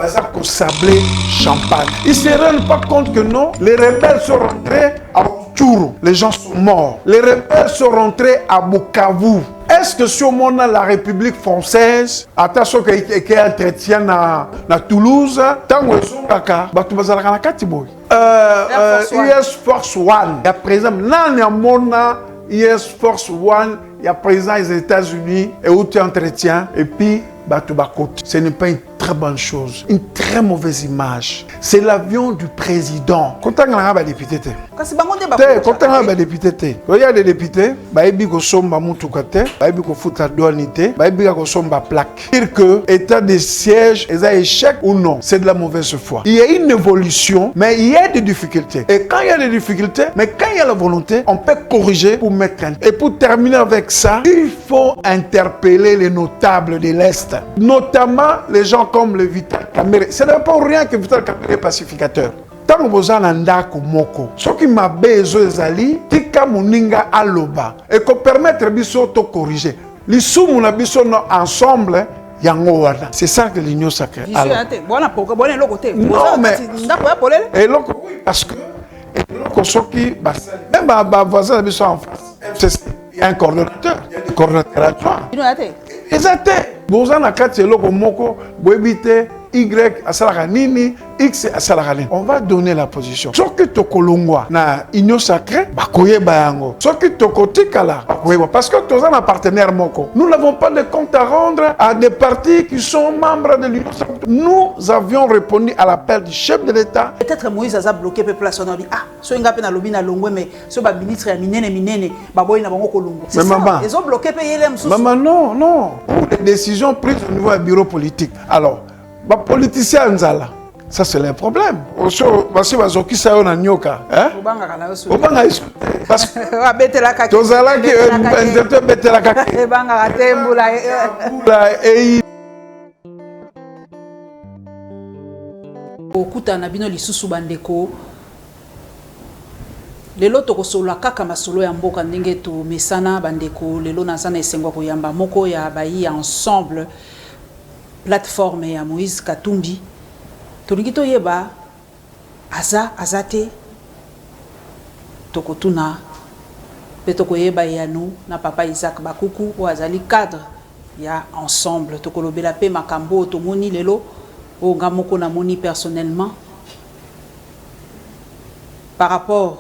Bazako sablé champagne. Ils ne se rendent pas compte que non, les rebelles sont rentrés à Tchourou, les gens sont morts. Les rebelles sont rentrés à Bukavu. Est-ce que sur mon la République française, attention qu'il y ait un entretien à Toulouse, tant que sont kaka, batu bazalaka na katiboy. US Force One. Il y a présent, nan ya mona US Force One, il y a présent les États-Unis et où tu entretien et puis batu bakot. Ce n'est pas une très bonne chose, une très mauvaise image. C'est l'avion du président. Content que la député. Content que la député. Il y a des députés, ils ont somba mutukate, ils ont foutu douanité, ils ont somba plaque. Dire que état de siège est un échec ou non, c'est de la mauvaise foi. Il y a une évolution, mais il y a des difficultés. Et quand il y a des difficultés, mais quand il y a la volonté, on peut corriger pour mettre un. Et pour terminer avec ça, il faut interpeller les notables de l'Est, notamment les gens comme le Vital Kamerhe. Ce n'est pas pour rien que Vital Kamerhe est pacificateur. Tant que vous avez un ndako moko, ce qui m'a besoin d'ali, tika muninga aloba, et qu'on permette biso de corriger. Les soumous ensemble, yango wana. C'est ça que l'union sacrée. Non mais, et donc oui, parce que même ma voisin biso en face, il y a un coordonnateur, il y a des coordonnateurs adjoints. Exactement. Vous avez un cas de moko, vous évitez Y à Salaranini, X à Salaranini. On va donner la position. Ce qui est kolongwa na union sacrée, bakoye bayango. Ce qui est kotikala, parce que tous un partenaire moko. Nous n'avons pas de compte à rendre à des partis qui sont membres de l'union sacrée. Nous avions répondu à l'appel du chef de l'État. Peut-être Moïse a bloqué le place. On a dit ah, ce nga pe na lobi na longwe mais ce ba ministre ya minene baboy na bango kolongo. C'est ça. Ils ont bloqué payer les msous. Maman non. Pour les décisions prises au niveau du bureau politique. Alors les politiciens nzala, ça c'est le problème. Parce que qui ça na nyoka, hein? Obanga iso. Parce que betela kaki. Tozala ki ndete betela kaki. Ebanga atembula. Okuta na bino lisusu bandeko. Lelo tokosola kaka masolo ya mboka ndenge to mesana bandeko lelo nazana esengwa koyamba moko ya bayi ensemble. Plateforme ya Moïse Katumbi tolingi toyeba azate tokotuna pe tokoyeba yanu na papa Isaac Bakuku o azali cadre ya ensemble tokolobela pe makambo tomoni lelo o ngamoko na moni personnellement par rapport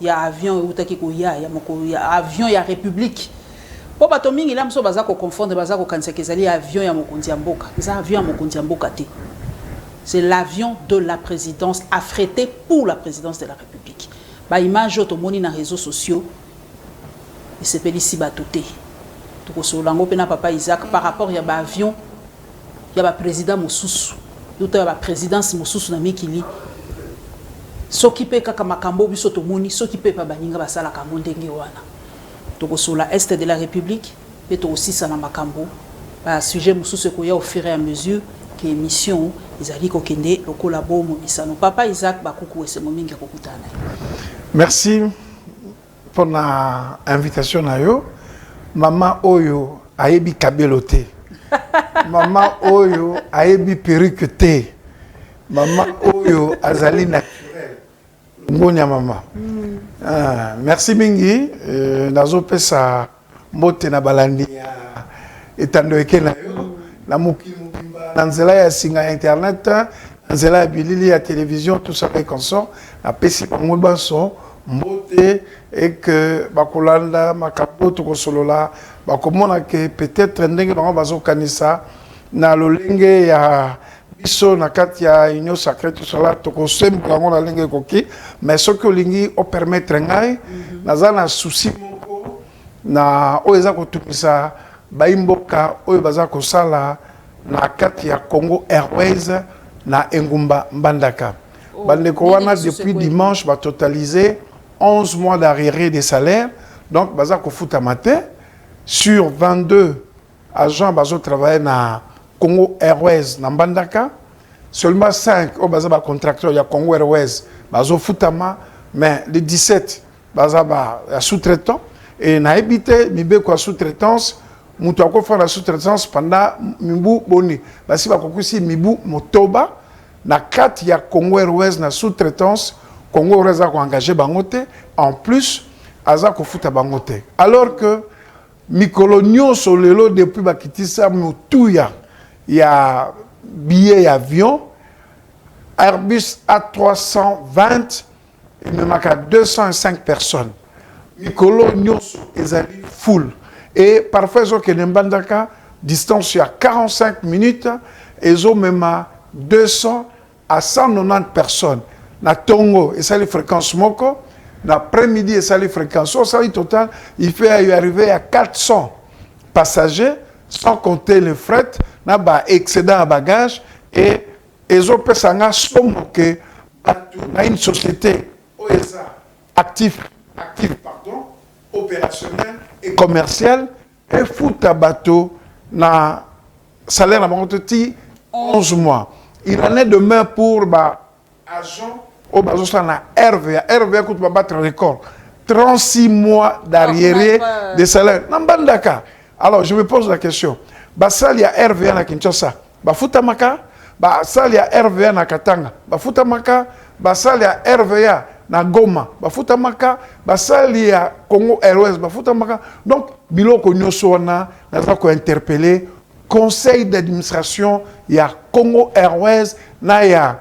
ya avion utaki koya ya moko ya avion ya République. Po bato mingi la mso baza ko confondre baza ko kanisa kezali avion ya mokonzi ya mboka. Ça avion ya mokonzi ya mboka te. C'est l'avion de la présidence affrété pour la présidence de la République. Ba image to moni na réseaux sociaux. Et c'est ici bato te. To ko solango pe na papa Isaac par rapport ya ba avion ya ba président mosusu. Yoto ya ba présidence mosusu na mikili. Soki pe kaka makambo biso to moni, soki pe pa baninga basala ka ndenge wana. Sur la Est de la République, et aussi ça na makambo. Sujet mususu koya au fur et à mesure que émission izali ko kende le collabo mo bisano. Papa Isaac Bakuku ese momingi kokutana. Merci pour la invitation na yo. Maman Oyo ayebi kabelote. Maman Oyo ayebi perruque te. Maman Oyo azali naturel. Ngonya mama. Merci Mingi. Nazo pesa mote na balandi etando ekena yo na mukimba na nzela ya singa internet na nzela ya bilili ya télévision tout ça et consort na pesi bango banso mbote et que bakolanda makapo to kosolola bakomona que peut-être ndenge bango bazo kanisa na lolenge ya biso na kati ya union sacrée tout cela to kosemba bango na lenge koki mais ce que lingi o permettre ngai nazana souci moko na oeza kotumisa baimboka oyo baza kosala na kati ya Congo Airways na Engumba Mbandaka. Bandeko wana depuis dimanche va totaliser 11 mois d'arriérés des salaires. Donc baza kofuta matin sur 22 agents bazo travailler na Congo Airways na Mbandaka. Seulement 5 au baza ba contracteur ya Congo Airways bazo futama mais les 17 baza ba sous-traitant et na habité mibe kwa sous-traitance. Mutu ako faire la sous-traitance pendant mibu boni basi ba kokusi mibu motoba na carte il y a Congo Airways na sous-traitance Congo Airways a engagé bangote en plus aza ko futa bangote alors que mikolo nyonso lelo depuis bakitisa mutuya ya billet avion Airbus A320 il me manque 205 personnes mikolo nyonso ezali full et parfois ils ont que Mbandaka distance il y a 45 minutes ils ont même 200 à 190 personnes na Tongo et ça les fréquences moko l'après-midi et ça les fréquences ça au total il fait arriver à 400 passagers sans compter les fret na ba excédent à bagages et ils ont pesanga somme que na une société active pardon opérationnel et commercial et fout à bateau na salaire à monter 11 mois il en est demain pour ba agent au bateau na RVA coûte pas battre record 36 mois d'arriéré de salaire Nambandaka. Alors je me pose la question ba sali ya RVA na Kinshasa ba futa maka ba sali ya RVA na Katanga ba futa maka ba sali ya RVA na Goma bafuta maka basali ya Congo Airways bafuta maka donc biloko nyonso wana naza ko interpeller conseil d'administration ya Congo Airways na ya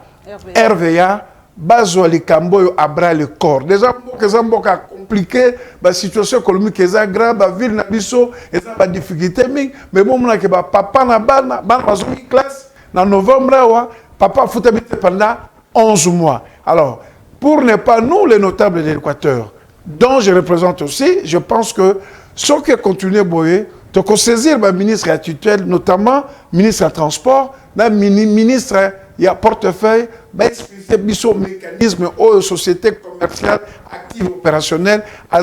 RVA bazwa likambo yo abra le corps déjà mboka compliqué ba situation économique eza grave ba ville na biso eza ba difficulté mais bon mona ke ba papa na bana bazo classe na novembre wa papa futa bité pendant 11 mois alors pour ne pas nous, les notables de l'Équateur, dont je représente aussi, je pense que ce qui continue à boyer, tu peux saisir le ministre actuel, notamment le ministre des Transports, le ministre il y a portefeuille, expliquer le mécanisme aux sociétés commerciales actives opérationnelles, à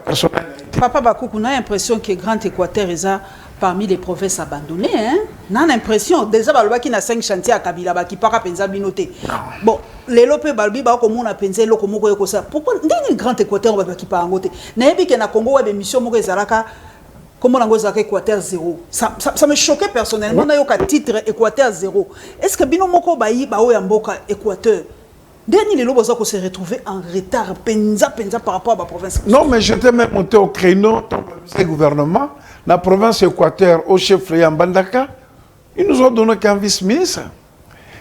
personnel. Papa Bakoukou, on a l'impression que Grand Équateur est parmi les provinces abandonnées. Hein? On a l'impression, déjà, il y a 5 chantiers à Kabila qui partent à Penza Binoté. Bon, les lopes balbi ba ko mona penze loko moko yoko ça pourquoi ndeni Grand Équateur ba ki pa ngote na yebi ke na Congo wa be mission moko ezalaka comment na ngozaka Équateur 0 ça me choquait personnellement na yoka titre Équateur 0 est-ce que bino moko ba yi ba o ya mboka Équateur ndeni les lobo za ko se retrouver en retard penza par rapport à la province. Non mais j'étais même monté au créneau dans le gouvernement la province Équateur au chef Mbandaka ils nous ont donné qu'un vice-ministre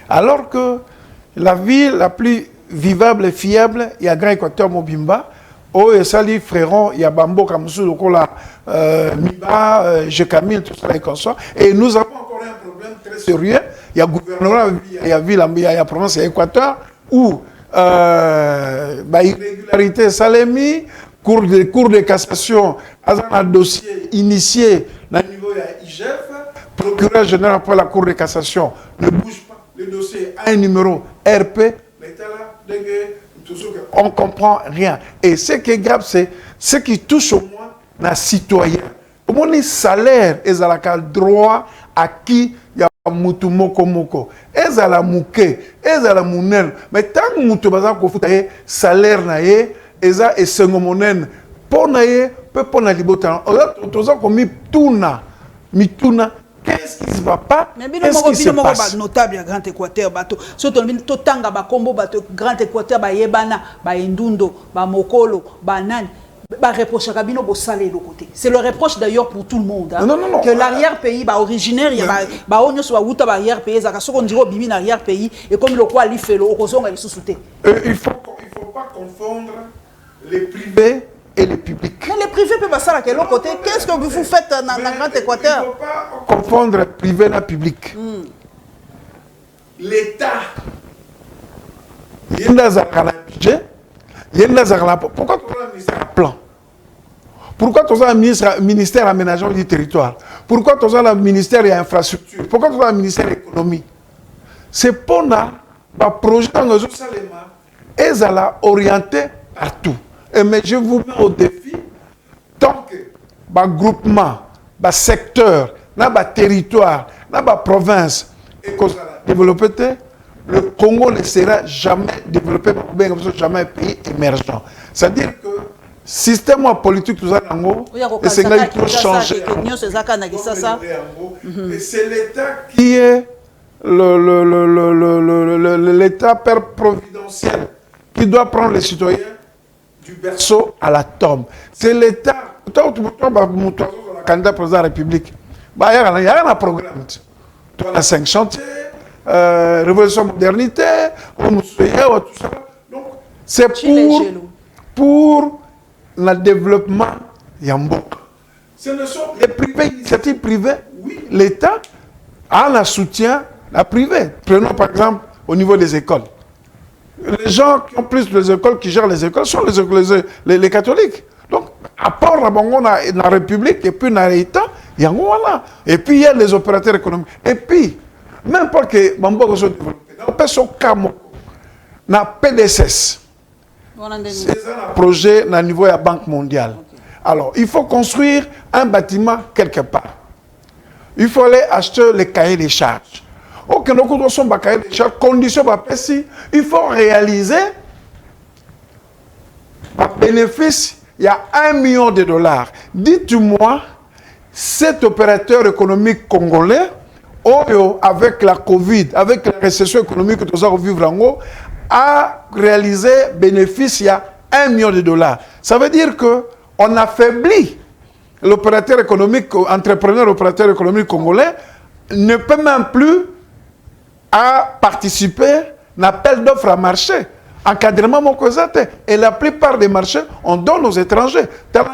alors que la ville la plus vivable et fiable, il y a Grand Équateur Mobimba, et Sali Fréron, il y a Bambo Kamsou, Lokola, Miba, Jekamil, tout ça et comme ça. Et nous avons encore un problème très sérieux. Il y a gouvernement, il y a ville, il y a province, il y a Équateur, où irrégularité Salemi, cour de cassation, un dossier initié au niveau de l'IGF, procureur général pour la cour de cassation ne bouge pas. Le dossier a un numéro RP, mais on ne comprend rien. Et ce qui est grave, c'est ce qui touche au moins les citoyens. Au moins, les salaires, ils ont le droit à qui il y a Moutou Moko Moko. Ils ont la mouké, ils ont la mounel. Mais tant que Moutou Baza Kofoutaye, salaire naye, ils ont et sengomonen. Pour naye, peu pour na libotan. Tous ont commis Tuna, Mituna. Qu'est-ce qui ne va pas? Qu'est-ce qui se passe? Notable à Grand Équateur, bateau. Surtout, Totanga, Bakombo, bateau, Grand Équateur, Bayebana, Bayendundo, Bamokolo, Banan. Reproche à Kabino pour saler le côté. C'est le reproche d'ailleurs pour tout le monde. Hein, non. Que l'arrière-pays, originaire, il y a on soit outa l'arrière-pays, ça ce qu'on dirait bibi l'arrière-pays et comme le quoi il fait le occasion elle sous-souté. Il faut pas confondre les privés et les publics. Mais les privés peuvent passer à quel côté? Qu'est-ce que vous faites dans le Grand Équateur? Il ne faut pas confondre privé et public. L'État, il y a un budget, il y a un pourquoi tu as un ministère à plan? Pourquoi tu as un ministère aménagement du territoire? Pourquoi tu as un ministère de l'infrastructure? Pourquoi tu as un ministère de l'économie? C'est pour un projet dans nos autres et ça l'a orienté partout. Mais je vous mets au défi, tant que le groupement, le secteur, le territoire, la province est développé, le Congo ne sera jamais développé, jamais un pays émergent. C'est-à-dire que le système politique, tout ça, c'est qu'il faut changer. Et c'est l'État qui est l'État père providentiel qui doit prendre les citoyens du berceau à la tombe. C'est l'État. Toi, candidat président de la République. Il y a un programme. Tu as 5 chantiers, révolution modernité, tout ça. Donc, c'est pour le développement Yamboka. Ce ne sont les privés, initiatives privées. Oui, l'État a un soutien à privé. Prenons par exemple au niveau des écoles. Les gens qui ont plus les écoles, qui gèrent les écoles, sont les catholiques. Donc, à part la République et puis dans l'État, il y a voilà. Et puis, il y a les opérateurs économiques. Et puis, même pas que Bambo soit développé, on peut se calmer. Dans PDSS, c'est un projet au niveau de la Banque mondiale. Okay. Alors, il faut construire un bâtiment quelque part. Il faut aller acheter les cahiers des charges. Ok, donc on doit cahier des charges, condition il faut réaliser un bénéfice, il y a $1 million. Dites-moi, cet opérateur économique congolais, avec la Covid, avec la récession économique que nous avons vivre en haut, a réalisé bénéfice, il y a $1 million. Ça veut dire qu'on affaiblit l'opérateur économique, entrepreneur opérateur économique congolais, ne peut même plus à participer à l'appel d'offres à marché. Encadrement mon causate. Et la plupart des marchés, on donne aux étrangers. Travaux,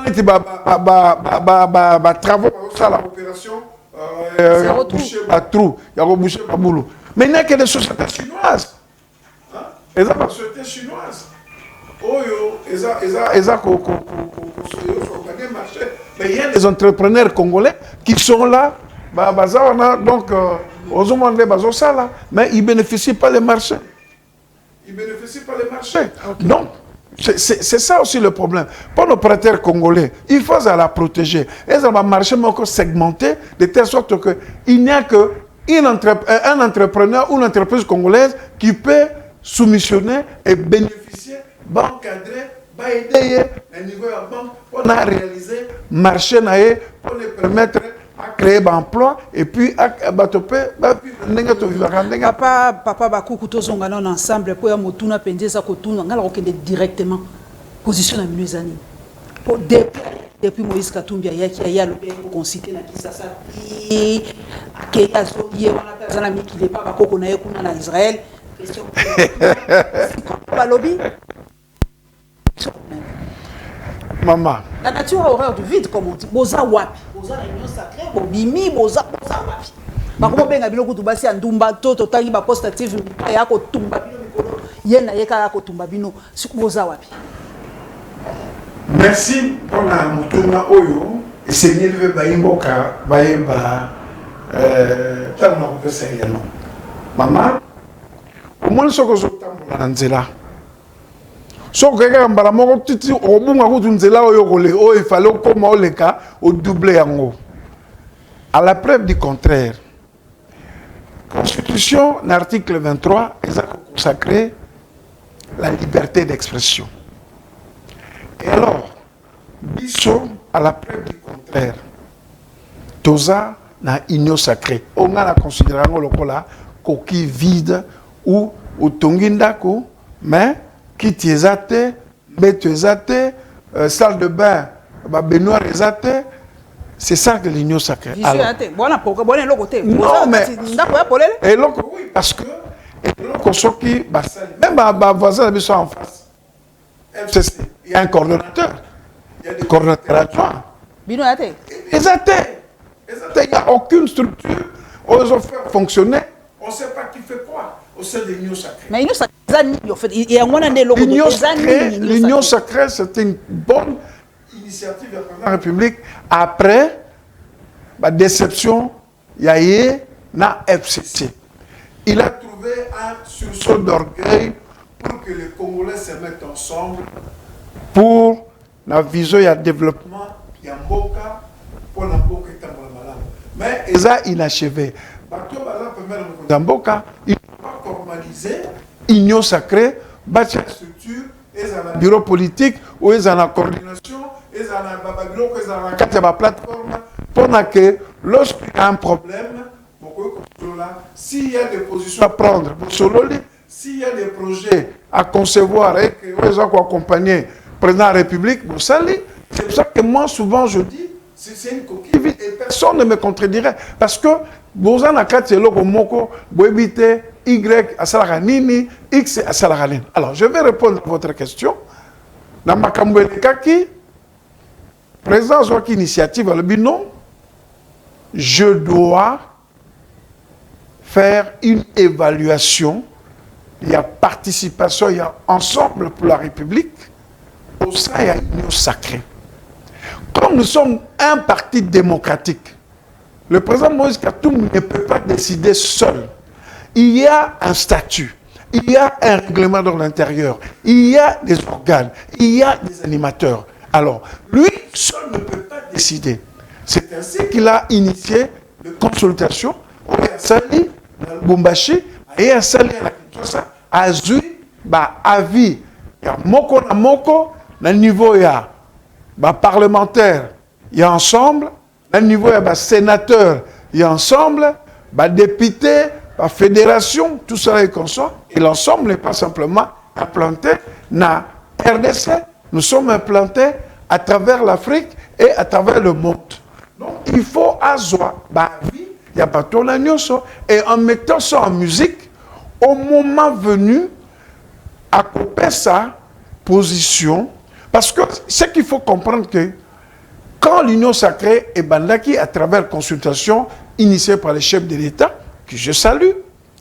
ça, l'opération, il y a rebouché ma trou, il y a rebouché ma boulot. Mais il n'y a que des sociétés chinoises. Et ça, la société chinoise. Mais il y a des entrepreneurs congolais qui sont là. Donc, mais ils ne bénéficient pas des marchés. Ils ne bénéficient pas des marchés. Okay. Donc, c'est ça aussi le problème. Pour l'opérateur congolais, il faut la protéger. Et ça va marcher segmenté de telle sorte qu'il n'y a qu'un entrepreneur ou une entreprise congolaise qui peut soumissionner et bénéficier, encadrer, aider à niveau de la banque pour réaliser le marché pour les permettre à créer un emploi et puis à batoper papa bakuku tozonga non ensemble pour motuna pendeza kotuna ngala okende directement position na minuzani pour depuis Moïse Katumbi ya le concité na Kisasa ke yazo ye wana tazana miki le papa koko na yekuna na Israël question balobi maman. La nature a horreur du vide, comme on dit. Boza wapi. Boza la union sacrée, bobimi, boza wapi. Bakoma benga biloko tubasi andumba toto tangi ba postative ya ko tumba bino mikolo. Yena yeka ko tumba bino. Boza wapi. Merci pour la mutuna oyo. Et c'est nié baimboka baimba tellement on peut sérieusement. Maman, au moins ce que je t'ambola nzela. So quelqu'un mbala moko titi obunga kutu nzela oyo kole o il fallait koma oleka au doubler yango. À la preuve du contraire, Constitution, l'article 23, est consacré la liberté d'expression. Et alors, biso à la preuve du contraire, toza na union sacrée. On a la considération lokola coquille vide ou tongindako, mais qui t'ezate, betezate, salle de bain, baignoire ezate, c'est ça que l'union sacrée. Non, mais et donc, oui, parce que même ma voisin de en face, FCC, il y a un coordonnateur, il y a des coordonnateurs adjoints. Ezate, il n'y a aucune structure, on les a fait fonctionner, on ne sait pas qui fait quoi. Au sein de l'union sacrée. Mais l'union sacrée, c'était une bonne initiative de la République. Après, la déception, il y a eu la FCC. Il a trouvé un sursaut d'orgueil pour que les Congolais se mettent ensemble pour la vision et le développement. Il y a Mboka, pour la Mboka et malade. Mais ils ont inachevé. Dans Mboka, il pas formaliser union sacrée, bâtir la structure, et un bureau politique, ou ils ont la coordination, ils ont un bureau, ils ont la plateforme, pour que lorsqu'il y a un problème, s'il y a des positions à prendre, s'il y a des projets à concevoir et que les gens accompagner le président de la République, c'est pour ça que moi, souvent, je dis, c'est une coquille vide et personne ne me contredirait. Parce que, vous en avez moko, Y à Salaranini, X à Salaranini. Alors, je vais répondre à votre question. Dans ma Kaki, président Zoaki Initiative, le non, je dois faire une évaluation. Il y a participation, il y a ensemble pour la République. Au sein, il y a une sacrée. Comme nous sommes un parti démocratique, le président Moïse Katumbi ne peut pas décider seul. Il y a un statut, il y a un règlement dans l'intérieur, il y a des organes, il y a des animateurs. Alors, lui seul ne peut pas décider. C'est ainsi qu'il a initié les consultations. Il y a Sali, Bumbashi, il y a Sali, à Zui, avis. Il y a Moko na Moko, na niveau il y a parlementaire, il y a ensemble, à niveau il y a sénateur, il y a ensemble, député, fédération, tout ça est comme ça. Et l'ensemble n'est pas simplement implanté dans RDC, nous sommes implantés à travers l'Afrique et à travers le monde. Donc il faut avoir il y a pas ton et en mettant ça en musique, au moment venu, à couper sa position. Parce que ce qu'il faut comprendre que quand l'Union sacrée est bandaki à travers consultation initiée par les chefs de l'État, que je salue,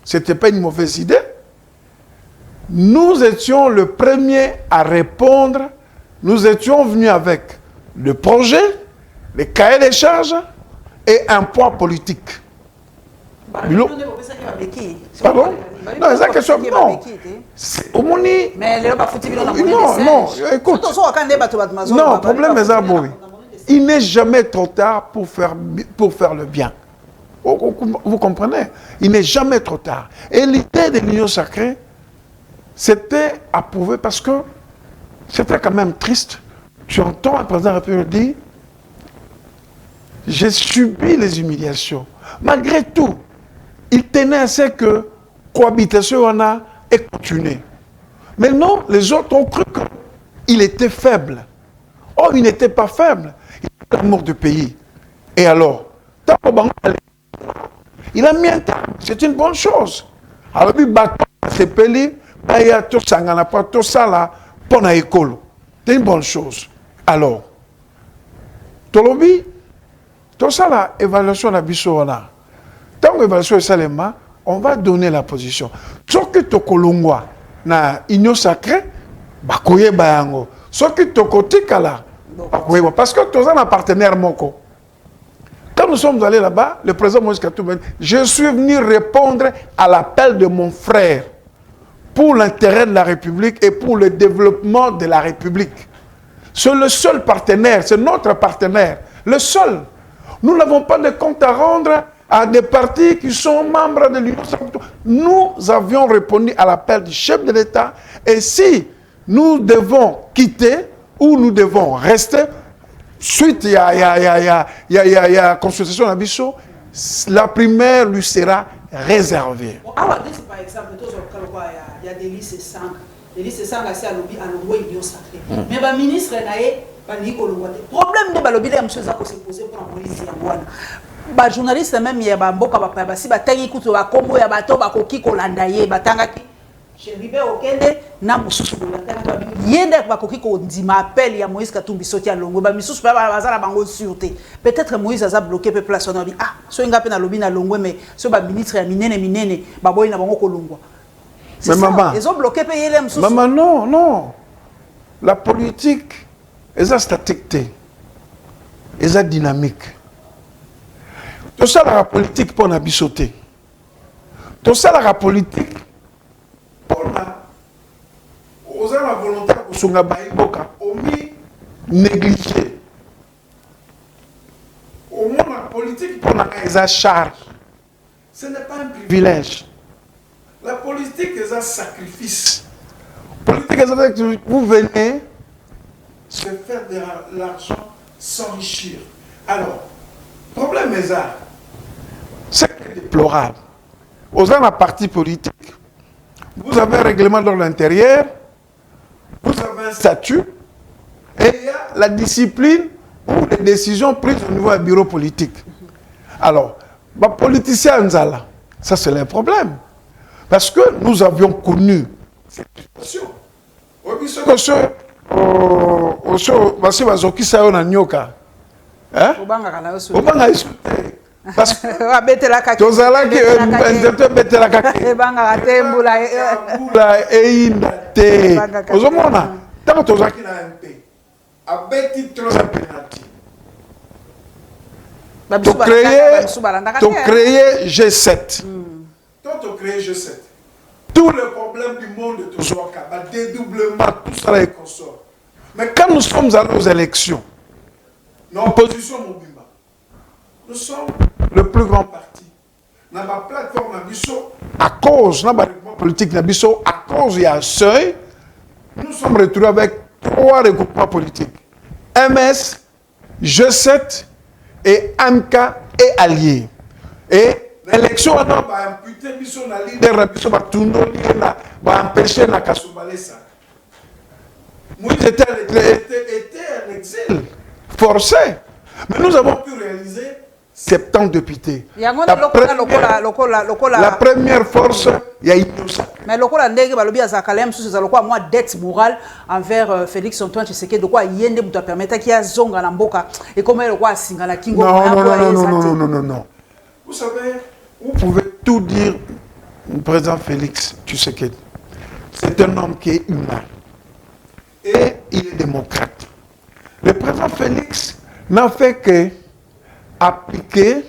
ce n'était pas une mauvaise idée, nous étions le premier à répondre, nous étions venus avec le projet, les cahiers des charges et un poids politique. Pardon? Non, c'est la question. Non. Mais non, écoute. Non, problème est aboué. Il n'est jamais trop tard pour faire le bien. Vous comprenez? Il n'est jamais trop tard. Et l'idée de l'Union sacrée, c'était approuvé parce que c'était quand même triste. Tu entends un président de la République dire j'ai subi les humiliations. Malgré tout, il tenait à ce que cohabitation en a et continuer. Mais non, les autres ont cru qu'il était faible. Or, il n'était pas faible. Il avait l'amour du pays. Et alors, il a mis un terme. C'est une bonne chose. Alors, il c'est peli, il y a tout ça, tout ça là, pour la école. C'est une bonne chose. Alors, Tolobi, tout ça là, évaluation de la Bissona. Tant l'évaluation est salema, on va donner la position. Ce que tu kolongwa na union sacrée, bakoye bayango. Ce que tu kotika là, parce que tu as un partenaire moko. Quand nous sommes allés là-bas, le président Moïse Katumbi, je suis venu répondre à l'appel de mon frère pour l'intérêt de la République et pour le développement de la République. C'est le seul partenaire, c'est notre partenaire, le seul. Nous n'avons pas de compte à rendre à des partis qui sont membres de l'Union sacrée. Nous avions répondu à l'appel du chef de l'État et si nous devons quitter ou nous devons rester, suite il y a consultation d'Abisso, la primaire lui sera réservée. Par exemple, il y a des listes sans. Les listes sans, c'est à l'Union sacrée. Mais le ministre le problème de balobi la chose à se poser pour la police yangwana. Ba journaliste même ya ba mboka ba pa si ba tangi kutu ba kombo ya bato ba koki kolanda ye batangaki Cheribe okende na mususu kolanda yenda ba koki ko ndima appel ya Moïse Katumbi soti ya Longwe ba misusu pa bazala bango sûreté. Peut-être Moïse a bloqué pe place on a dit ah so nga pe na lobi na Longwe mais so ba ministre ya minene ba boy na bango kolongwa. Mais maman, ils ont bloqué pe yele mususu. Maman non. La politique est statique, est dynamique. Tout ça, la politique pour la bissoter. Tout ça, la politique pour la volonté de négliger. Au moins, la politique pour la charge. Ce n'est pas un privilège. La politique est un sacrifice. La politique est un sacrifice. Vous venez se faire de l'argent, s'enrichir. Alors, le problème est ça. C'est déplorable. aux un parti politique, vous avez un règlement dans l'intérieur, vous avez un statut, et il y a la discipline ou les décisions prises au niveau du bureau politique. Alors, les politiciens, ça c'est le problème. Parce que nous avions connu cette situation. Parce que tu créé G7. Tu créé G7. Tous les problèmes du monde de Tozoaka, le dédoublement, tout ça est consort. Mais quand nous sommes allés aux élections, notre opposition Mobimba, nous sommes le plus grand parti. Dans ma plateforme à cause, dans ma politique, à cause il y a un seuil, nous sommes retrouvés avec 3 regroupements politiques. MS, G7 et MK et Alliés. Et l'élection, on a imputé la leader, on a empêché la Kasoubalesa. Moïse était en exil, forcé. Mais nous avons pu réaliser 70 députés. La première force, il y a Innocent. Mais le coup d'andé balobi azakalem sous ce quoi moi dette morale envers Félix Antoine Tshisekedi de quoi yende muta permettre qu'il y a zonga na mboka et comment le quoi singa na kingo. Non. Vous savez, vous pouvez tout dire au président Félix Tshisekedi. C'est un homme qui est humain. Et il est démocrate. Le président Félix n'a fait que appliquer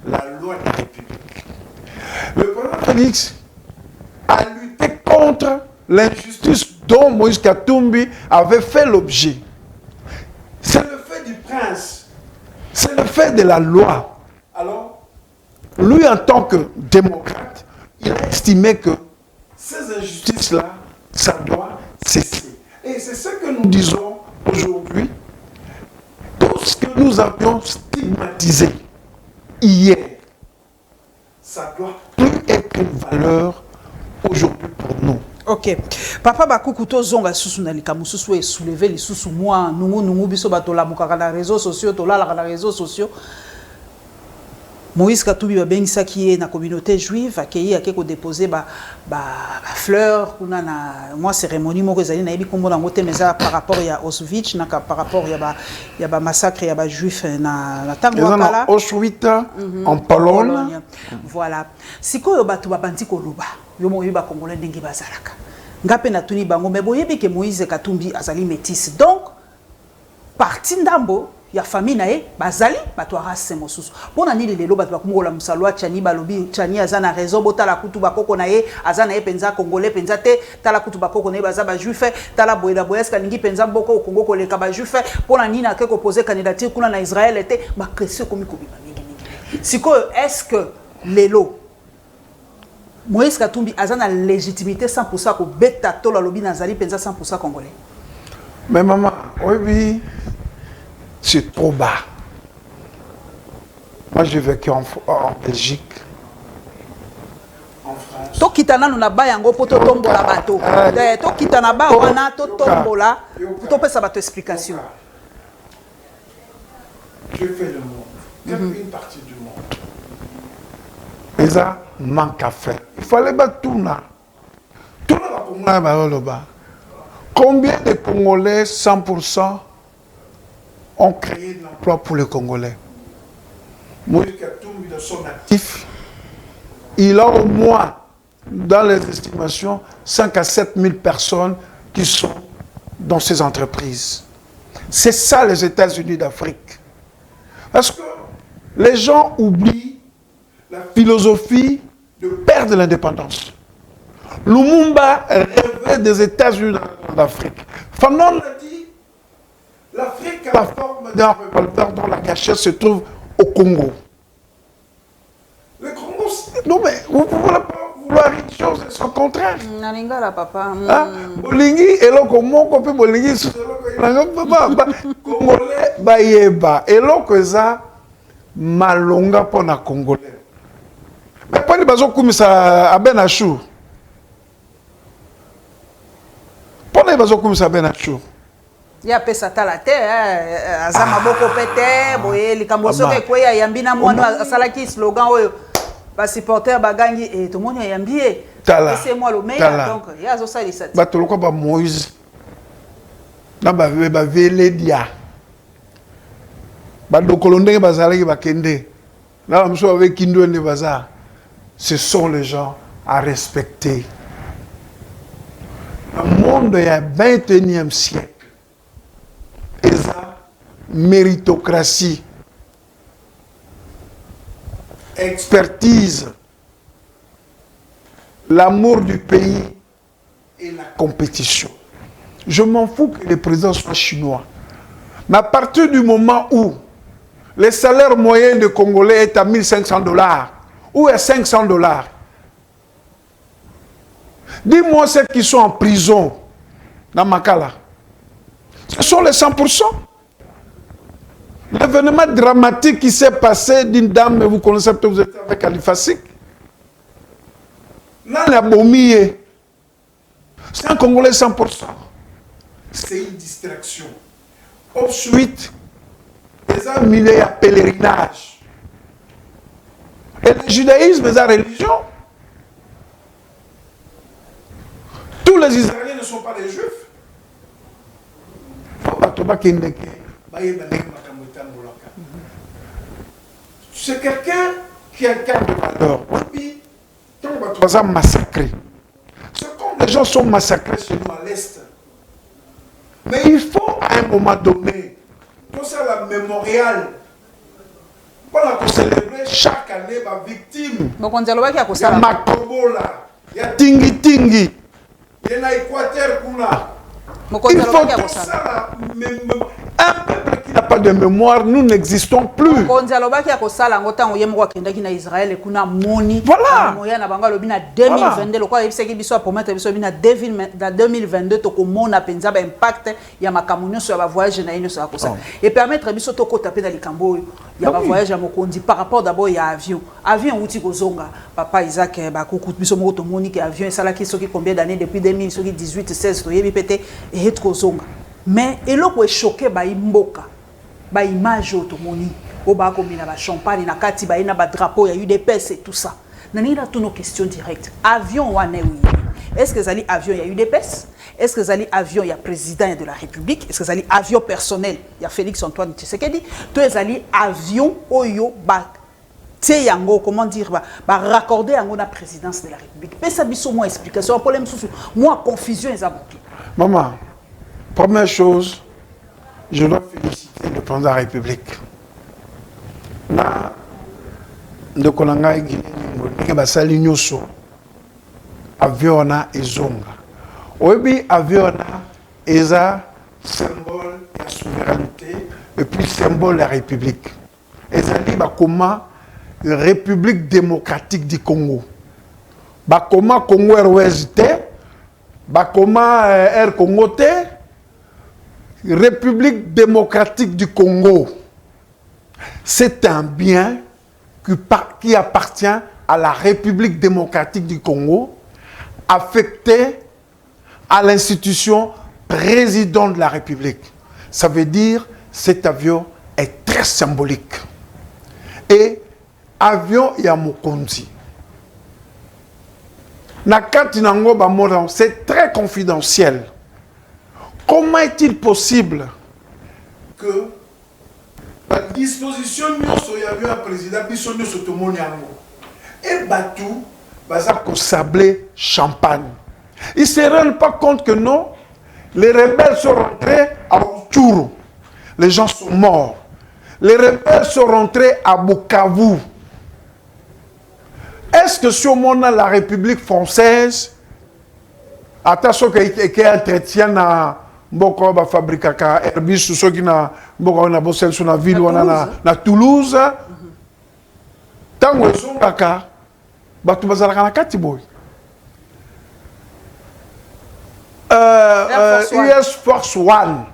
la loi de la République. Le président Félix a lutté contre l'injustice dont Moïse Katumbi avait fait l'objet. C'est le fait du prince. C'est le fait de la loi. Alors, lui en tant que démocrate, il a estimé que ces injustices-là, ça doit cesser. Et c'est ce que nous disons aujourd'hui. Tout ce que nous avions stigmatisé hier, ça doit plus être une valeur aujourd'hui pour nous. Ok. Papa Bakuku to zonga susu na likamu susu e soulever les susu moi nungu biso batola mukaka na réseaux sociaux tola na réseaux sociaux. Moïse Katumbi va bien ça qui est na communauté juive accueilli akeko déposer ba fleurs kuna na moi cérémonie moko ezali na yebi kombo na ngote meza par rapport ya Auschwitz na par rapport ya ba massacre ya ba juif na tango kala Auschwitz en Pologne. Voilà. Sikoyo batu ba bandi ko loba yo mo yeba congolais ndenge bazalaka ngape na tuni bango mais boyebi ke Moïse Katumbi azali métis donc parti ndambo ya famille nae bazali bato race mosusu pona nini lelo bato bakumola musalwa chani balobi chani azana réseau botala kutu bakoko nae azana penza congolais penza te tala kutu bakoko nae baza ba juif tala boyela boyeska ningi penza mboko kongo ko leka ba juif pona nini akeko poser candidature kuna na Israël était ba question komi kobima mingi siko est-ce que lelo Moïse Katumbi azana légitimité 100% ko beta tola lobi nazali penza 100% congolais. Mais maman, oui, c'est trop bas. Moi, j'ai vécu en Belgique, en France. To kitana na ba yango poto tombola bato. To kitana ba wana to tombola to pesa bato explication. Je fais le monde. Une partie du monde. Et ça manque à faire. Il fallait battre tout là. Tout là pour moi, combien de Congolais 100% ont créé de l'emploi pour les Congolais? Moïse Katumbi, de son actif, il a au moins, dans les estimations, 5 à 7 000 personnes qui sont dans ces entreprises. C'est ça les États-Unis d'Afrique. Parce que les gens oublient la philosophie de perdre l'indépendance. Lumumba rêvait des États-Unis d'Afrique. Fanon l'a dit, l'Afrique a la forme d'un revolver dont la cachette se trouve au Congo. Le Congo, non mais vous pouvez pas vouloir une chose et son contraire. Nalinga la papa. Bolingi et le Congo, on bolingi sur le Congolais, bayeba. Et là que ça, malonga pour na Congolais. Mais pas de bazo comme ça à Ben Achou. Pas de bazo comme ça à Ben Achou. Il y a pesa tala te azama boko pete boye likambo soke ko ya yambina mwana asalaki slogan oyo ba supporter bagangi et tout le monde yambi c'est moi le meilleur donc il y a ça les ba to ko ba Moïse na ba vele dia ba do kolonde ba zalaki ba kende na mso avec kindo ne bazar. Ce sont les gens à respecter. Le monde du 21e siècle. Et ça, méritocratie, expertise, l'amour du pays et la compétition. Je m'en fous que le président soit chinois. Mais à partir du moment où le salaire moyen de Congolais est à $1 500, ou à $500, dis-moi ceux qui sont en prison dans Makala. Ce sont les 100%. L'événement dramatique qui s'est passé d'une dame, mais vous connaissez peut-être, vous êtes avec Khalifa Sik. Là, la bomie, c'est un Congolais 100%. C'est une distraction. Ensuite, les hommes millés à pèlerinage. Et le judaïsme est la religion. Tous les Israéliens ne sont pas des juifs. C'est quelqu'un qui incarne de valeur. On va massacrer. C'est comme les gens sont massacrés chez nous à l'Est. Mais il faut à un moment donné, pour ça la mémorial, pour célébrer chaque année ma victime. Il y a Makobola, il y a Tingi Tingi, il y a Équateur Kuna. Il faut tout ça, un peuple qui n'a pas de mémoire, nous n'existons plus. Voilà. Et permettre à Bissot de taper dans les cambo. Il y a un voyage à Mokondi par rapport d'abord il y a avion. Avion outil Kozonga. Papa Isaac Bakoukout Bissot Moto Monique avion et ça là qui sont combien d'années depuis 2018 16 et et Kozonga. Mais et là est choqué ba imboka. Ba image automoni. Au bas comme na ba champagne na kati ba ina ba drapeau il y a eu des pèses et tout ça. Nani là toutes nos questions directes. Avion wane oui. Est-ce que zali avion il y a eu des pèses? Est-ce que zali avion il y a président de la République? Est-ce que zali avion personnel il y a Félix Antoine Tshisekedi? Toi zali avion oyo ba té yango comment dire ba raccorder yango na présidence de la République. Mais ça biso moi explication problème sous moi confusion et ça. Maman, première chose, je dois féliciter le président de la République. Na de Konanga Guinée, basali nyoso avion na ezonga. Obi avion na eza symbole de la souveraineté et puis symbole de la République. Ezali bakoma République démocratique du Congo. Bakoma Congo Airways bakoma Air Congo te République démocratique du Congo. C'est un bien qui appartient à la République démocratique du Congo, affecté à l'institution président de la République. Ça veut dire cet avion est très symbolique. Et avion Yamokonzi. C'est très confidentiel. Comment est-il possible que la disposition de un président et Batou sablé champagne? Ils ne se rendent pas compte que non, les rebelles sont rentrés à Uturu. Les gens sont morts. Les rebelles sont rentrés à Bukavu. Est-ce que sur mon la République française, attention qu'il y ait un entretien dans Mboko ba fabrika Airbus sur ceux qui na Mboko na bossel sur la ville ou na Toulouse, tango ezongaka batu bazalaka na kati boy. US Force One,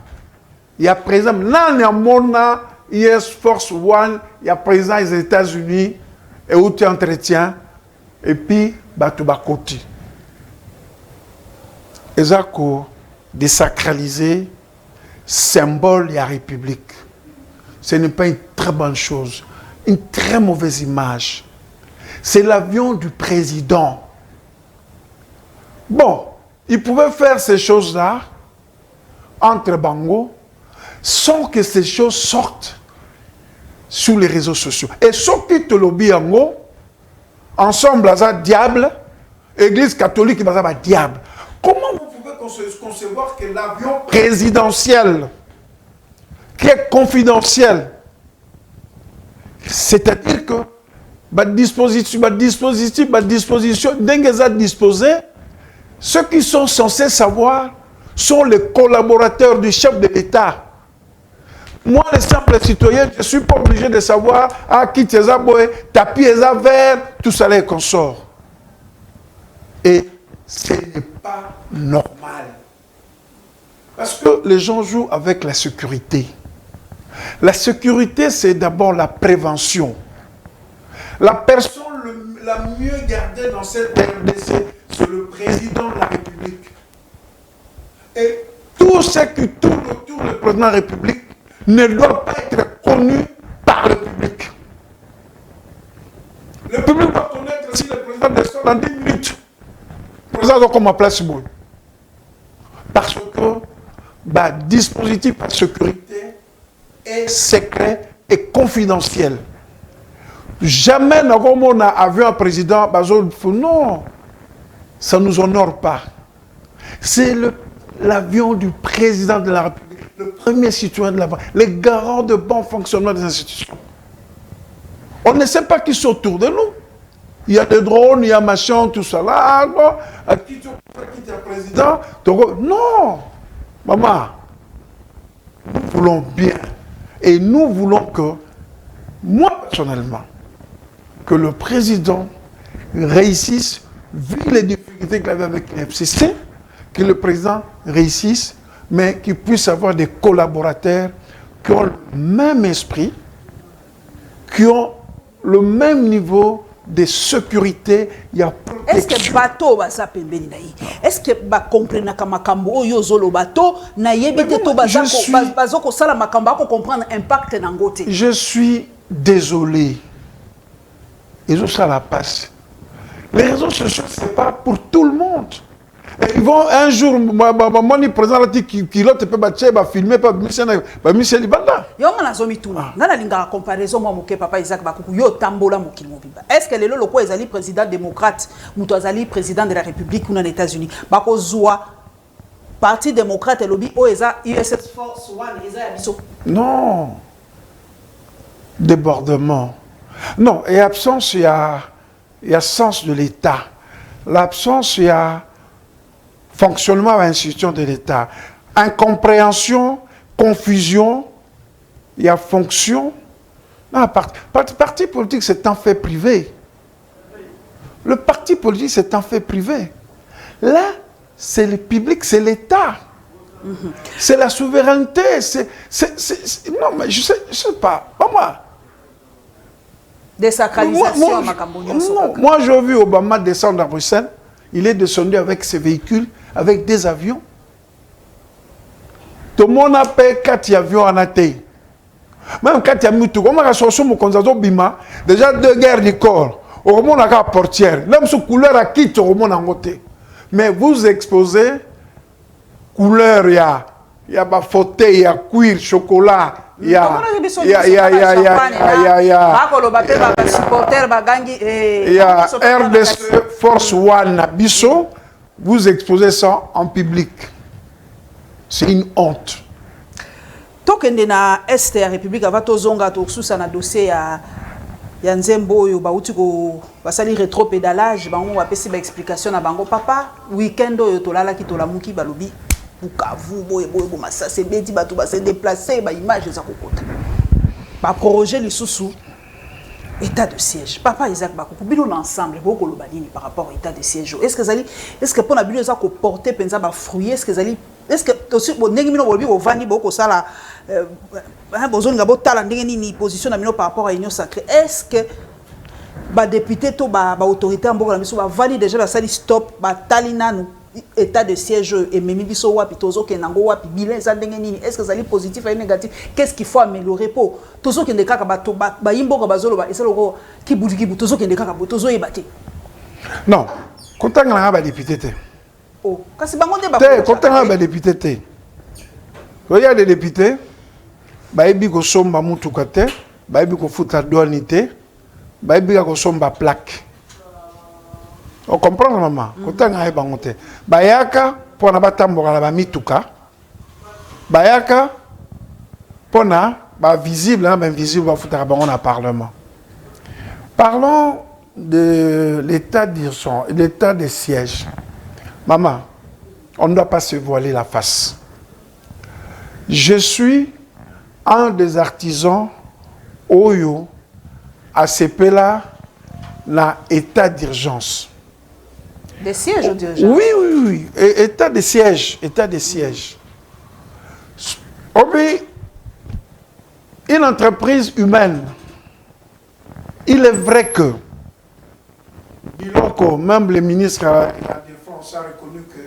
il y a présent là il y a mona US Force One, il y a présent les États-Unis et où tu entretiens et puis bato bakoti. Ezako désacraliser symbole de la République. Ce n'est pas une très bonne chose, une très mauvaise image. C'est l'avion du président. Bon, il pouvait faire ces choses-là entre Bango sans que ces choses sortent sur les réseaux sociaux. Et sorti te lobby Ango, ensemble, ça diable, Église catholique, ça diable. Comment vous pouvez concevoir que l'avion présidentiel, qui est confidentiel, c'est-à-dire que disposition, disposé, ceux qui sont censés savoir sont les collaborateurs du chef de l'État. Moi, le simple citoyen, je ne suis pas obligé de savoir à qui tu es aboué, tapis est vert, tout ça les consort. Et ce n'est pas normal. Parce que les gens jouent avec la sécurité. La sécurité, c'est d'abord la prévention. La personne la mieux gardée dans cette RDC, c'est le président de la République. Et tout ce qui tourne autour du président de la République ne doit pas être connu par le public. Le public va connaître si le président descend dans 10 minutes. Le président doit comme à place boule. Parce que le dispositif de sécurité est secret et confidentiel. Jamais nous avons un avion à président, non, ça ne nous honore pas. C'est l'avion du président de la République, le premier citoyen de la République, les garants de bon fonctionnement des institutions. On ne sait pas qui sont autour de nous. Il y a des drones, il y a machin, tout ça là. À qui tu es président? Non, maman, nous voulons bien. Et nous voulons que, moi personnellement, que le président réussisse, vu les difficultés qu'il avait avec l'FCC, que le président réussisse, mais qu'il puisse avoir des collaborateurs qui ont le même esprit, qui ont le même niveau de sécurité. Il y a protection. Est-ce que bateau va s'appeler naï? Est-ce que va comprendre que makambo oyo le bateau na yebite to bazoko sala makamba ko comprendre impact nangote? Je suis désolé. Ils ont ça la passe. Les réseaux sociaux, ce n'est pas pour tout le monde. Et ils vont un jour, moi, je présente qui l'autre peut filmer, Michel Ibanda. Comparaison, papa Isaac Bakuku, yo tambola mokili mobimba. Est-ce que le loko ezali président démocrate, muto azali président de la République ou dans les États-Unis, bako zoa parti démocrate et lobby o eza USS Force One eza yabiso? Non. Débordement. Non, et absence, il y a sens de l'État. L'absence, il y a fonctionnement de l'institution de l'État. Incompréhension, confusion, il y a fonction. Non, parti politique, c'est un fait privé. Le parti politique, c'est un fait privé. Là, c'est le public, c'est l'État. C'est la souveraineté. Non, mais je sais pas. Pas moi. Désacralisation. Moi, j'ai vu Obama descendre à Bruxelles. Il est descendu avec ses véhicules, avec des avions. Tout le monde a payé 4 avions en athée. Même 4 avions, comment on a sorti mon consazo Bima, déjà 2 guerres du corps. Au monde a la portière. L'homme sous couleur a quitté au monde en côté. Mais vous exposez couleur, il y a fauteuil, il y a cuir, chocolat. Il y a RDC Force One Bisso, vous exposez ça en public. C'est une honte. Tant que na Est de la République, avant tout zonga to sous na dossier ya Nzembo yo ba uti ko basali rétropédalage, ba on va pesi ba explication na bango papa, week-end yo to lala ki to la muki balobi. Bukavu boye massa c'est beti bato ba se déplacer ba image za kokota ba projet les sous état de siège papa Isaac Bakuku bino l'ensemble boko lo balini par rapport au état de siège est-ce que pour na bino za ko porter penza ba fruit est-ce que aussi bon ndenge bino bobi bovandi boko sala bozoni ngabo tala ndenge ni position na bino par rapport à union sacrée est-ce que ba député to ba autorité mboka na biso ba valide déjà ba sali stop ba talina nous état de siège et memi biso wapi tozo ke nango wapi bilan ça ndenge nini est-ce que ça est positif ou négatif, qu'est-ce qu'il faut améliorer pour tozo ke ndeka ba to ba yimboka bazolo ba esalo ko kibu tozo ke ndeka ba tozo yebate non kontanga na ba député te oh kasi bango nde ba te kontanga ba député te il y a des députés ba yebi ko somba mutuka te ba yebi ko futa douane te ba yebi ko somba plaque. On comprend maman. Quand on a bangote, bayaka pour na batamboka la mituka, bayaka pour na ba visible, invisible va foutre bango na parlement. Parlons de l'état d'urgence, l'état de siège. Maman, on ne doit pas se voiler la face. Je suis un des artisans Oyo à CPLA na état d'urgence. Des sièges ou d'urgence? Oui. État de siège. État de siège. Une entreprise humaine, il est vrai que, même le ministre de la Défense a reconnu que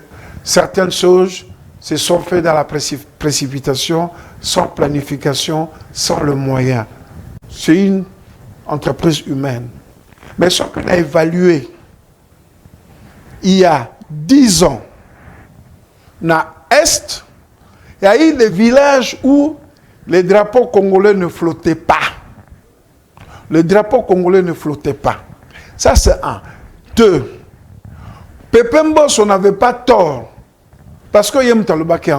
certaines choses se sont faites dans la précipitation, sans planification, sans le moyen. C'est une entreprise humaine. Mais ce qu'on a évalué, il y a 10 ans, na Est, il y a eu des villages où les drapeaux congolais ne flottaient pas. Le drapeau congolais ne flottait pas. Ça, c'est un. 2. Pepembos, on n'avait pas tort. Parce qu'il y a un talobaki.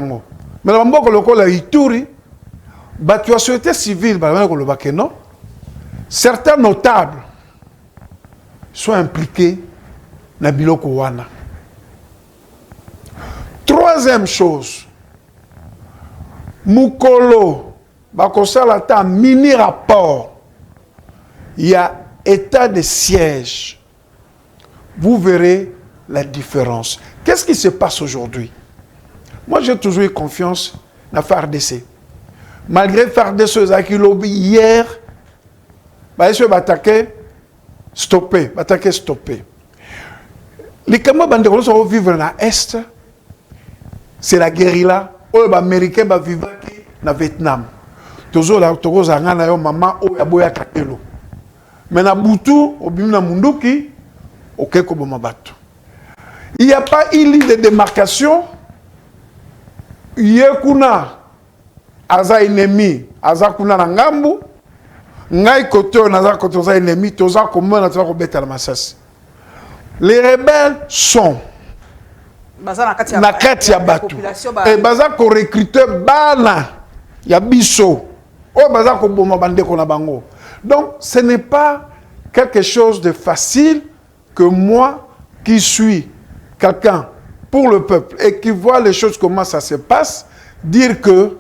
Mais le Mboko, le Ituri, la société civile, non. Certains notables sont impliqués na biloko wana. Troisième chose, Mukolo, bakosala ta mini rapport, il y a état de siège. Vous verrez la différence. Qu'est-ce qui se passe aujourd'hui? Moi, j'ai toujours eu confiance dans FARDC. Malgré FARDC, qui lobby hier, ils ont attaqué, stoppé. Les Camerounais vont vivre dans l'Est, c'est la guérilla. Les Américains vont vivre dans le Vietnam. Toujours là, toujours à maman ou à boya katelo. Mais na Boutou, au bimna munduki, au keko bomabatu. Il n'y a pas une ligne de démarcation. Yekuna aza ennemi, aza kuna na ngambu. Ngai kote naza kote aza ennemi, toza comment na toza ko beta la masasi. Les rebelles sont na kati ya batu et baza ko recruter bana ya biso o baza ko boma bandeko na bango. Donc ce n'est pas quelque chose de facile que moi qui suis quelqu'un pour le peuple et qui voit les choses comment ça se passe, dire que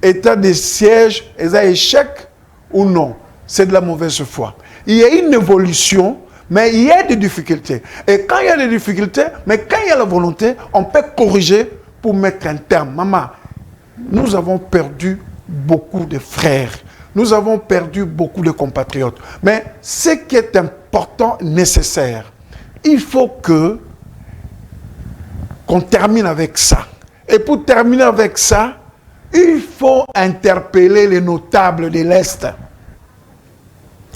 état de siège est un échec ou non, c'est de la mauvaise foi. Il y a une évolution. Mais il y a des difficultés. Et quand il y a des difficultés, mais quand il y a la volonté, on peut corriger pour mettre un terme. Maman, nous avons perdu beaucoup de frères. Nous avons perdu beaucoup de compatriotes. Mais ce qui est important, nécessaire, il faut qu'on termine avec ça. Et pour terminer avec ça, il faut interpeller les notables de l'Est.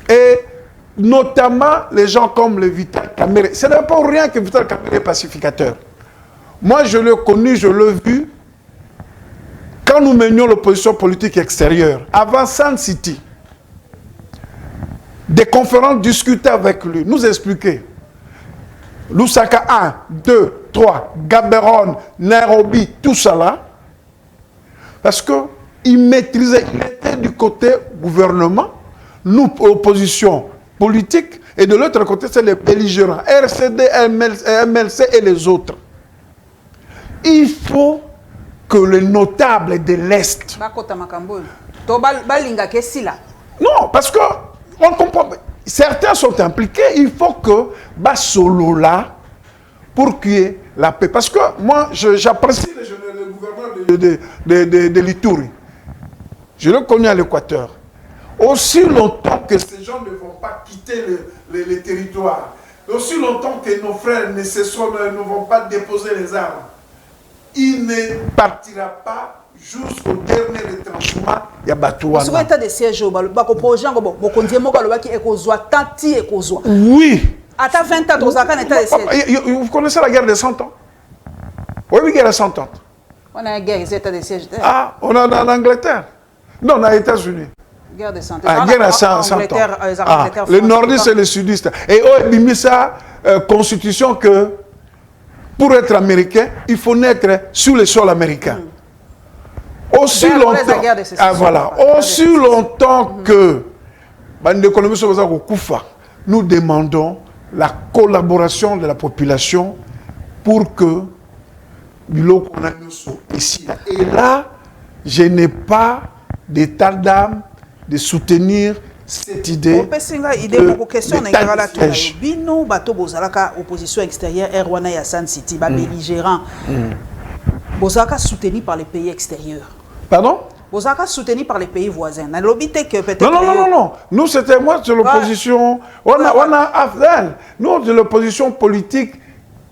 Et notamment les gens comme le Vital Kamerhe. Ce n'est pas rien que Vital Kamerhe est pacificateur. Moi, je l'ai connu, je l'ai vu quand nous menions l'opposition politique extérieure. Avant Sun City, des conférences discutaient avec lui, nous expliquaient. Lusaka 1, 2, 3, Gaborone, Nairobi, tout ça là. Parce qu'il maîtrisait, il était du côté gouvernement, nous, opposition politique, et de l'autre côté, c'est les belligérants, RCD, MLC et les autres. Il faut que les notables de l'Est... Non, parce que on comprend. Certains sont impliqués, il faut que Basolo là, pour qu'il y ait la paix. Parce que moi, j'apprécie le gouverneur de l'Ituri. Je l'ai connu à l'Équateur. aussi longtemps que ces gens ne vont pas quitter les territoires, aussi longtemps que nos frères ne vont pas déposer les armes, il ne partira pas jusqu'au dernier retranchement. Il y a Batouana. Sur l'état de siège, oui. À ta 20 ans, vous avez état de siège. Vous connaissez la guerre des 100 ans? Oui, oui, guerre des 100 ans. On a une guerre, état de siège. Ah, on a en Angleterre. Non, on a aux États-Unis. Guerre des 100 ans. Ah, guerre des 100 ans. Les nordistes et les sudistes. Et eux, ils ont mis ça, constitution que pour être américain, il faut naître sur le sol américain. Aussi longtemps, voilà, aussi longtemps que nous demandons la collaboration de la population pour que ici. Et là, je n'ai pas d'état d'âme de soutenir cette idée. Opposition extérieure, Erwana et Hassan City, belligérant. Vous êtes soutenu par les pays extérieurs. Pardon? Vous êtes soutenu par les pays voisins. Non. Nous, c'était moi, c'est l'opposition. On a Afdel. Nous, c'est l'opposition politique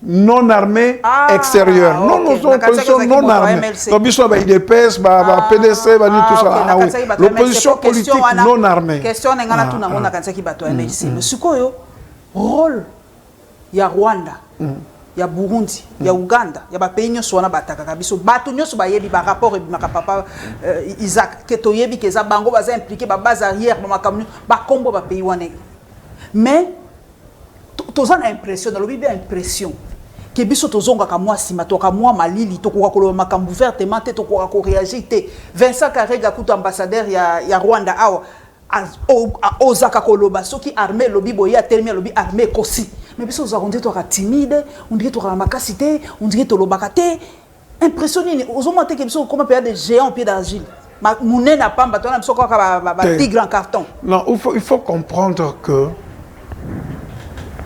non armée extérieure. Non, nous sommes l'opposition non armée. L'opposition IDPS, PDC, tout ça. L'opposition politique non armée. Question rôle, il y a Rwanda. Il y a Burundi, il y a Ouganda, il y a des pays qui ont battu. Bato nyonso ba yebi ba rapport ebimaka papa Isaac que toyebi que za bango baza impliqué ba base arrière ba makamnu ba kombo ba pays wane. Mais toza na impression, na lobi bien impression que biso tozonga ka moi sima to ka moi malili to ko ko makambu ouvertement te to ko réagir te. Vincent Karega kuto ambassadeur ya Rwanda awa Osaka Koloba, ceux qui armé lobby boya terminé lobby armé kosi. Mais puis on dit toi timide, on dit toi makasité, on dit toi lobakate. Impressionné, aux hommes que sont comme un des géants en pied d'argile. Mouné n'a pas battu, on a quoi tigre en carton. Non, il faut comprendre que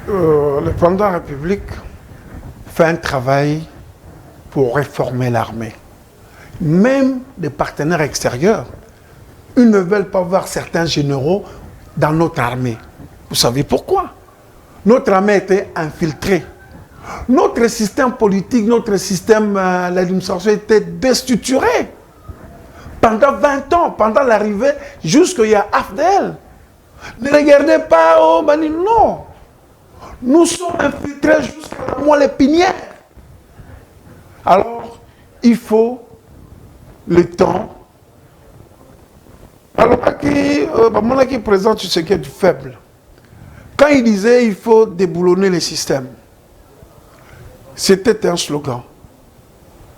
le président de la République fait un travail pour réformer l'armée. Même des partenaires extérieurs. Ils ne veulent pas voir certains généraux dans notre armée. Vous savez pourquoi? Notre armée était infiltrée. Notre système politique, notre système d'administration était destructuré. Pendant 20 ans, pendant l'arrivée, jusqu'il y a Afdel. Ne regardez pas, oh, Bani, non. Nous sommes infiltrés jusqu'à moi les pinières. Alors, il faut le temps. Alors, qui présente ce qui est du faible. Quand il disait il faut déboulonner les systèmes, c'était un slogan.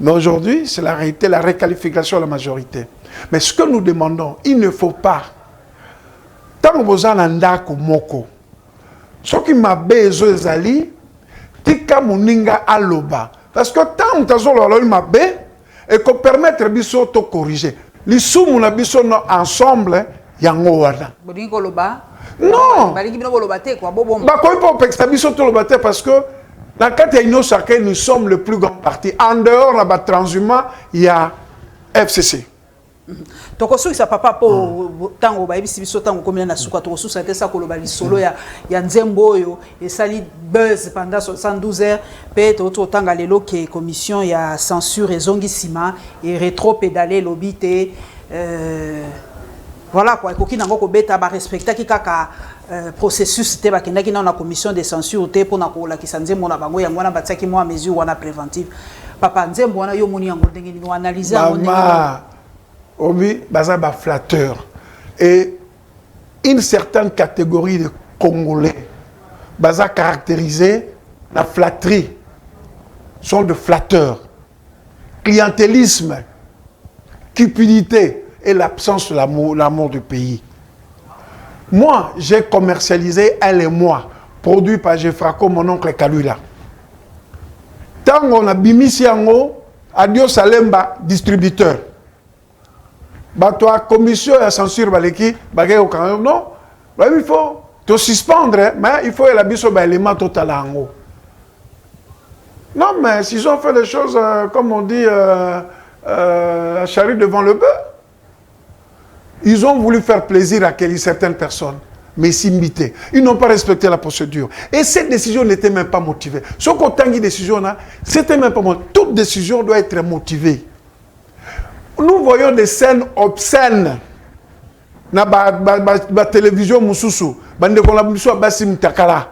Mais aujourd'hui, c'est la réalité, la réqualification de la majorité. Mais ce que nous demandons, il ne faut pas. Tant que vous avez un moko, ce qui m'a besoin d'ali, tika muninga aloba. Parce que tant que vous avez un et qu'on permettre de corriger. Les sous ensemble, yango wana. Non. Parce que dans le nous sommes le plus grand parti. En dehors de la transhumant, il y a FCC. Tokosu sa papa po tango ba ebisi biso tango komina na suka tokosu sa tesa ko lobali solo ya nzembo oyo et sali buzz pendant 72 heures pe to tanga lelo ke commission ya censure ezongisima et rétro-pédaler lobité voilà quoi koki nango ko beta ba respecta ki kaka processus te ba kendaki na commission de censure te pona ko la kisanzembo na bango yango na batsaki mo mesure wana préventive papa nzembo wana yo moni yango ndenge ni analyser Obi, bazaba flatteur. Et une certaine catégorie de Congolais, baza caractérisé la flatterie, sont de flatteurs. Clientélisme, cupidité et l'absence de l'amour du pays. Moi, j'ai commercialisé Elle et moi, produit par Jeffraco, mon oncle Kalula. Tant qu'on a bimisi yango, Adio Salemba, distributeur. Bah toi commission et censure baleki bagay au Canada non bah il faut te suspendre mais il faut la biso ba élément total en haut. Non mais s'ils ont fait les choses comme on dit la charrue devant le bœuf Ils ont voulu faire plaisir à certaines personnes, mais s'imiter. Ils n'ont pas respecté la procédure. Et cette décision n'était même pas motivée. Ce qu'autant de décision là, c'était même pas motivé. Toute décision doit être motivée. Nous voyons des scènes obscènes. Na ba télévision mususu, bande ko la mususu basim takala.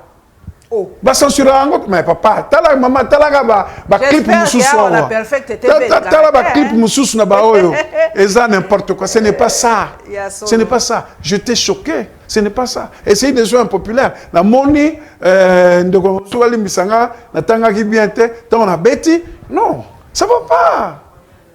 Oh. Ba censurer ango, mais papa, tala maman, tala ba clip mususu. Tala ba clip mususu na ba oyo. Et ça n'importe quoi, ce n'est pas ça. Ce n'est pas ça. J'étais choqué. Ce n'est pas ça. Essayer des gens impopulaires. La moni ndeko suwali misanga na tanga ki bien te, tant on a bêti. Non, ça va pas.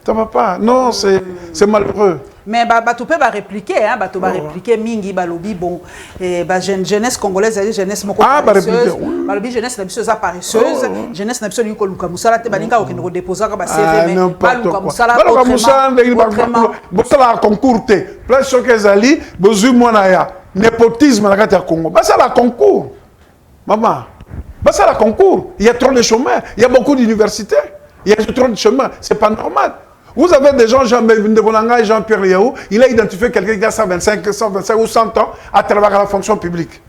Ça va pas. Non, c'est malheureux. Mais tu peux répliquer, hein, tu peux répliquer mingi balobi bon jeunesse congolaise, jeunesse moko paresseuse, balobi jeunesse na biso za paresseuse, jeunesse na biso liko luka musala te balinga okende déposer ka ba CV mais baluka musala autrement bosala concours te place choque ezali bozui mwana ya népotisme na kati ya Congo basala concours maman basala concours, il y a trop de chômeurs, il y a beaucoup d'universités, il y a trop de chômeurs, c'est pas normal. Vous avez des gens, Jean-Pierre Yahou, il a identifié quelqu'un qui a 125 ou 100 ans à travers la fonction publique.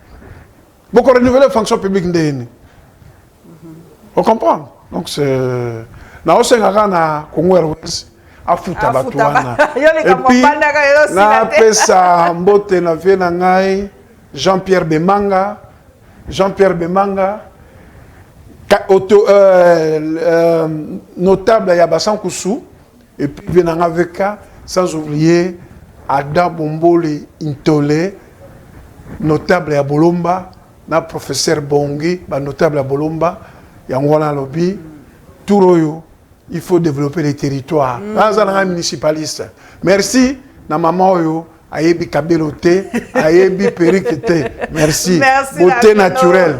Beaucoup renouveler la fonction publique. Vous comprenez? Donc c'est... Na Osengara na Congo Airways, à Foutabatuana. Et puis, na pesa mbote na vie na ngai, Jean-Pierre Bemanga, notable ya Bassan Koussou. Et puis, il y a un avocat, sans oublier Ada Bombole Intolé, notable à Bolomba, na professeur Bongi, notable à Bolomba, Yangwana Lobby, Touroyo, il faut développer les territoires. Dans un municipaliste. Merci, na maman Oyo, Ayebi Kabelote, Ayebi Perikete. Merci. Beauté naturelle.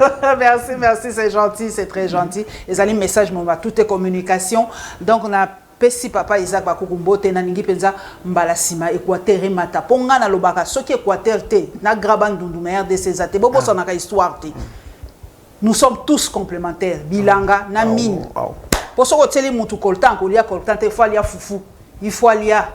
Merci, c'est gentil, c'est très gentil. Les amis, message, tout est communication. Donc, on a si papa Isaac Bakukumbote na ningi penza mbalasima Équateur mata ponga na lobaka soki Équateur te na grabandundu mer de ces até bobo ça na histoire te. Nous sommes tous complémentaires bilanga na mine. Pour ce que mutu coltan ko lia coltan te faut lia fufu, il faut lia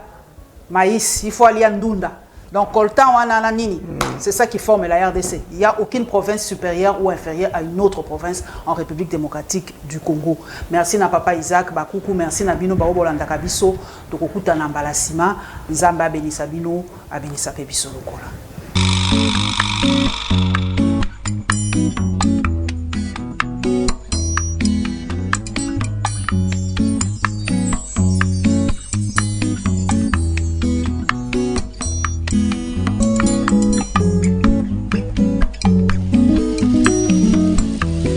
maïs, il faut lia ndunda. Donc coltan wana na nini. C'est ça qui forme la RDC. Il n'y a aucune province supérieure ou inférieure à une autre province en République démocratique du Congo. Merci na papa Isaac Bakuku, merci na bino bao bolanda kabiso, tokokuta na mbalasima, nzamba benisa bino, abenisa pe biso lokola.